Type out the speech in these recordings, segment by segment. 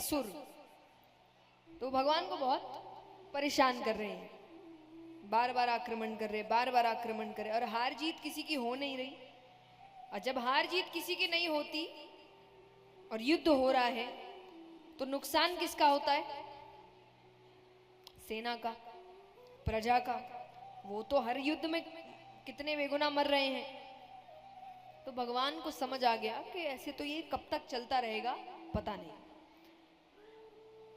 असुर, तो भगवान को बहुत परेशान कर रहे हैं, बार बार आक्रमण कर रहे, बार बार आक्रमण कर रहे, और हार जीत किसी की हो नहीं रही। और जब हार जीत किसी की नहीं होती और युद्ध हो रहा है तो नुकसान किसका होता है? सेना का, प्रजा का। वो तो हर युद्ध में कितने बेगुनाह मर रहे हैं। तो भगवान को समझ आ गया कि ऐसे तो ये कब तक चलता रहेगा पता नहीं।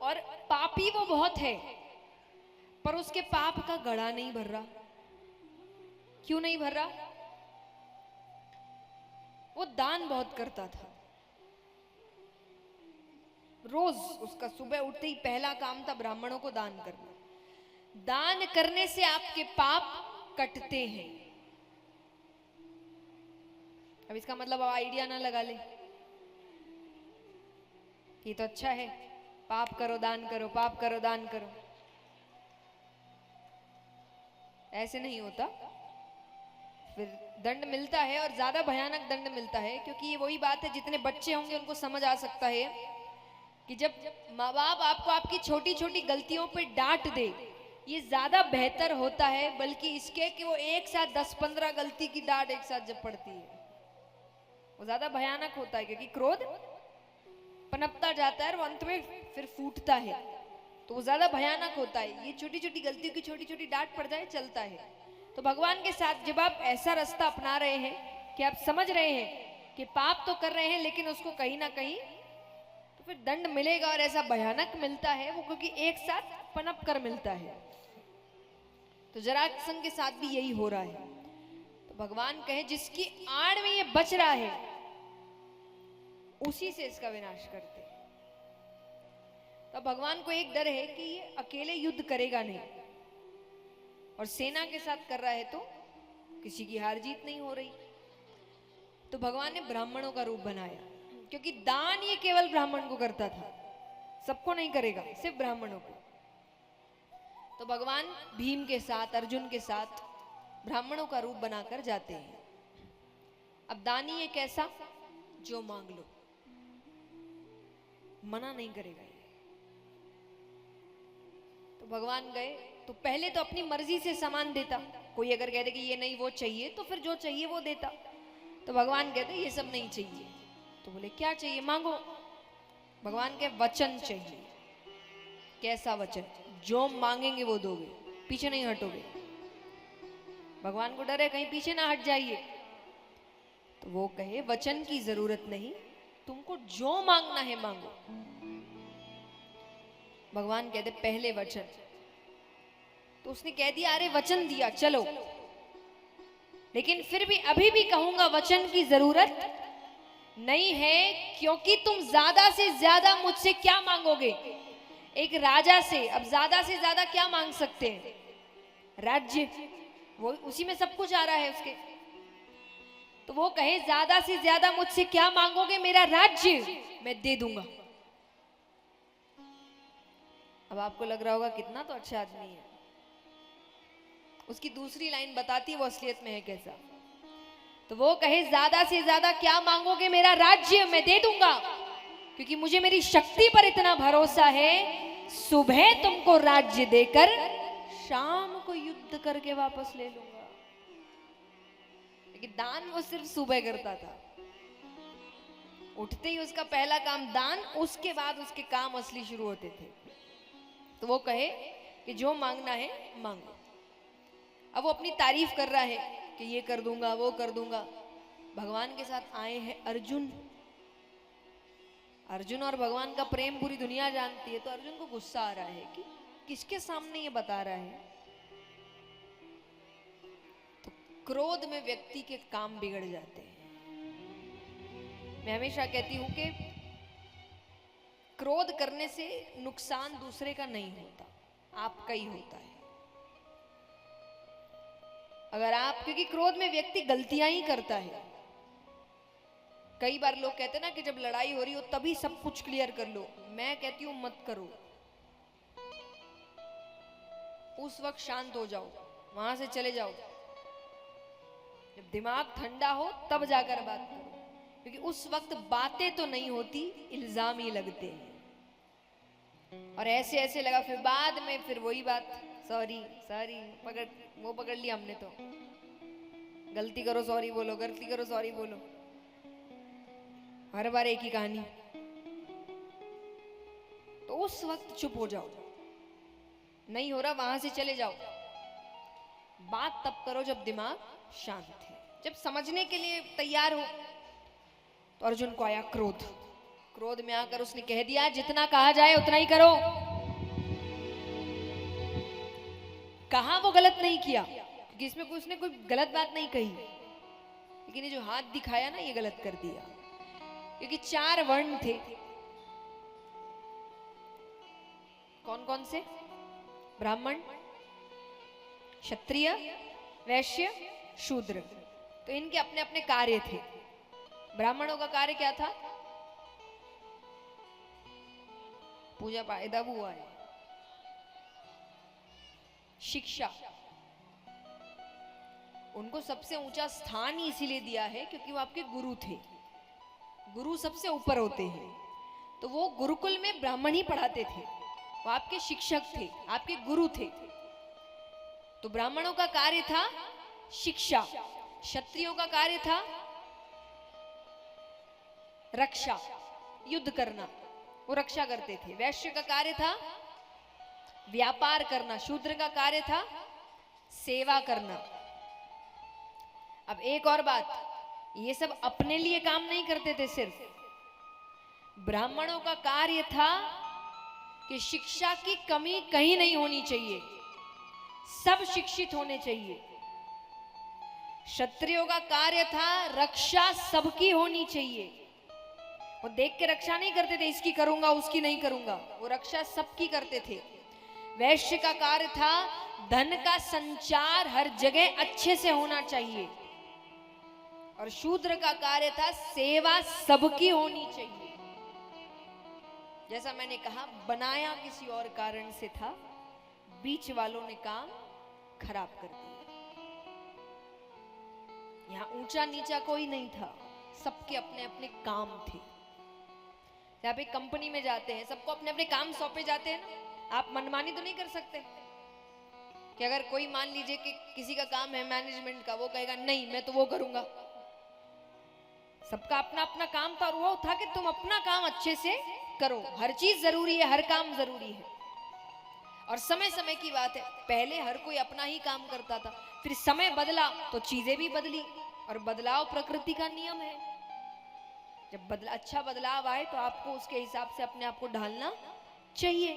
और पापी वो बहुत है, पर उसके पाप का घड़ा नहीं भर रहा। क्यों नहीं भर रहा? वो दान बहुत करता था। रोज उसका सुबह उठते ही पहला काम था ब्राह्मणों को दान करना। दान करने से आपके पाप कटते हैं। अब इसका मतलब आप आइडिया ना लगा ले ये तो अच्छा है, पाप करो दान करो, पाप करो दान करो। ऐसे नहीं होता। फिर दंड मिलता है, और ज्यादा भयानक दंड मिलता है, क्योंकि ये वही बात है, जितने बच्चे होंगे उनको समझ आ सकता है कि जब माँ बाप आपको आपकी छोटी छोटी गलतियों पे डांट दे, ये ज्यादा बेहतर होता है बल्कि इसके कि वो एक साथ 10-15 गलती की डांट एक साथ जब पड़ती है, वो ज्यादा भयानक होता है। क्योंकि क्रोध पनपता जाता है और अंत में फिर फूटता है, तो वो ज्यादा भयानक होता है। ये छोटी छोटी गलतियों की छोटी छोटी डांट पड़ जाए चलता है। तो भगवान के साथ जब आप ऐसा रास्ता अपना रहे हैं कि आप समझ रहे हैं कि पाप तो कर रहे हैं लेकिन उसको कहीं ना कहीं तो फिर दंड मिलेगा, और ऐसा भयानक मिलता है वो, क्योंकि एक साथ पनप कर मिलता है। तो जरासंध के साथ भी यही हो रहा है। तो भगवान कहे जिसकी आड़ में ये बच रहा है उसी से इसका विनाश करते। तो भगवान को एक डर है कि ये अकेले युद्ध करेगा नहीं, और सेना के साथ कर रहा है तो किसी की हार जीत नहीं हो रही। तो भगवान ने ब्राह्मणों का रूप बनाया, क्योंकि दान ये केवल ब्राह्मण को करता था, सबको नहीं करेगा, सिर्फ ब्राह्मणों को। तो भगवान भीम के साथ, अर्जुन के साथ ब्राह्मणों का रूप बनाकर जाते हैं। अब दानी एक ऐसा जो मांग लो, मना नहीं करेगा ये। तो भगवान गए तो पहले तो अपनी मर्जी से सामान देता। कोई अगर कहते कि ये नहीं वो चाहिए तो फिर जो चाहिए वो देता। तो भगवान कहते ये सब नहीं चाहिए। तो बोले क्या चाहिए? मांगो। भगवान के वचन चाहिए। कैसा वचन? जो मांगेंगे वो दोगे, पीछे नहीं हटोगे। भगवान को डर है कहीं पीछे ना हट जाइए। तो वो कहे वचन की जरूरत नहीं, तुमको जो मांगना है मांगो। भगवान कहते पहले वचन। तो उसने कह दिया अरे वचन दिया चलो, लेकिन फिर भी अभी भी कहूंगा वचन की जरूरत नहीं है, क्योंकि तुम ज्यादा से ज्यादा मुझसे क्या मांगोगे? एक राजा से अब ज्यादा से ज्यादा क्या मांग सकते हैं? राज्य। वो उसी में सब कुछ आ रहा है उसके। तो वो कहे ज्यादा से ज्यादा मुझसे क्या मांगोगे? मेरा राज्य मैं दे दूंगा। अब आपको लग रहा होगा कितना तो अच्छा आदमी है। उसकी दूसरी लाइन बताती है वो असलियत में है कैसा। तो वो कहे ज्यादा से ज्यादा क्या मांगोगे? मेरा राज्य मैं दे दूंगा, क्योंकि मुझे मेरी शक्ति पर इतना भरोसा है, सुबह तुमको राज्य देकर शाम को युद्ध करके वापस ले लूंगा। लेकिन दान वो सिर्फ सुबह करता था। उठते ही उसका पहला काम दान, उसके बाद उसके काम असली शुरू होते थे। तो वो कहे कि जो मांगना है मांगो। अब वो अपनी तारीफ कर रहा है कि ये कर दूंगा वो कर दूंगा। भगवान के साथ आए हैं अर्जुन। अर्जुन और भगवान का प्रेम पूरी दुनिया जानती है। तो अर्जुन को गुस्सा आ रहा है कि किसके सामने ये बता रहा है। तो क्रोध में व्यक्ति के काम बिगड़ जाते हैं। मैं हमेशा कहती हूं कि क्रोध करने से नुकसान दूसरे का नहीं होता, आपका ही होता है। अगर आप, क्योंकि क्रोध में व्यक्ति गलतियां ही करता है। कई बार लोग कहते हैं ना कि जब लड़ाई हो रही हो तभी सब कुछ क्लियर कर लो। मैं कहती हूं मत करो, उस वक्त शांत हो जाओ, वहां से चले जाओ। जब दिमाग ठंडा हो तब जाकर बात करो, क्योंकि उस वक्त बातें तो नहीं होती, इल्जाम ही लगते हैं। और ऐसे ऐसे लगा, फिर बाद में फिर वही बात, सॉरी सॉरी, पकड़ लिया हमने तो, गलती करो सॉरी बोलो, गलती करो सॉरी बोलो, हर बार एक ही कहानी। तो उस वक्त चुप हो जाओ, नहीं हो रहा वहां से चले जाओ। बात तब करो जब दिमाग शांत है, जब समझने के लिए तैयार हो। तो अर्जुन को आया क्रोध, क्रोध में आकर उसने कह दिया जितना कहा जाए उतना ही करो। कहा वो गलत नहीं किया, क्योंकि इसमें उसने कोई गलत बात नहीं कही, लेकिन ये जो हाथ दिखाया ना, ये गलत कर दिया। क्योंकि 4 वर्ण थे, कौन कौन से? ब्राह्मण, क्षत्रिय, वैश्य, शूद्र। तो इनके अपने अपने कार्य थे। ब्राह्मणों का कार्य क्या था? पूजा पाठ हुआ है, शिक्षा। उनको सबसे ऊंचा स्थान ही इसीलिए दिया है क्योंकि वो आपके गुरु थे। गुरु सबसे ऊपर होते हैं, तो वो गुरुकुल में ब्राह्मण ही पढ़ाते थे, वो आपके शिक्षक थे, आपके गुरु थे। तो ब्राह्मणों का कार्य था शिक्षा, क्षत्रियों का कार्य था रक्षा, युद्ध करना, वो रक्षा करते थे। वैश्य का कार्य था व्यापार करना, शूद्र का कार्य था सेवा करना। अब एक और बात, ये सब अपने लिए काम नहीं करते थे सिर्फ। ब्राह्मणों का कार्य था कि शिक्षा की कमी कहीं नहीं होनी चाहिए, सब शिक्षित होने चाहिए। क्षत्रियों का कार्य था रक्षा सबकी होनी चाहिए। वो देख के रक्षा नहीं करते थे इसकी करूंगा उसकी नहीं करूंगा, वो रक्षा सबकी करते थे। वैश्य का कार्य था धन का संचार हर जगह अच्छे से होना चाहिए, और शूद्र का कार्य था सेवा सबकी होनी चाहिए। जैसा मैंने कहा, बनाया किसी और कारण से था, बीच वालों ने काम खराब कर दिया। यहां ऊंचा नीचा कोई नहीं था, सबके अपने अपने काम थे। जब एक कंपनी में जाते हैं, सबको अपने अपने काम सौंपे जाते हैं ना, आप मनमानी तो नहीं कर सकते कि अगर कोई मान लीजिए कि किसी का काम है मैनेजमेंट का, वो कहेगा नहीं मैं तो वो करूंगा। सबका अपना अपना काम था, और वो था कि तुम अपना काम अच्छे से करो। हर चीज जरूरी है, हर काम जरूरी है। और समय समय की बात है, पहले हर कोई अपना ही काम करता था, फिर समय बदला तो चीजें भी बदली, और बदलाव प्रकृति का नियम है। जब अच्छा बदलाव आए तो आपको उसके हिसाब से अपने आप को ढालना चाहिए।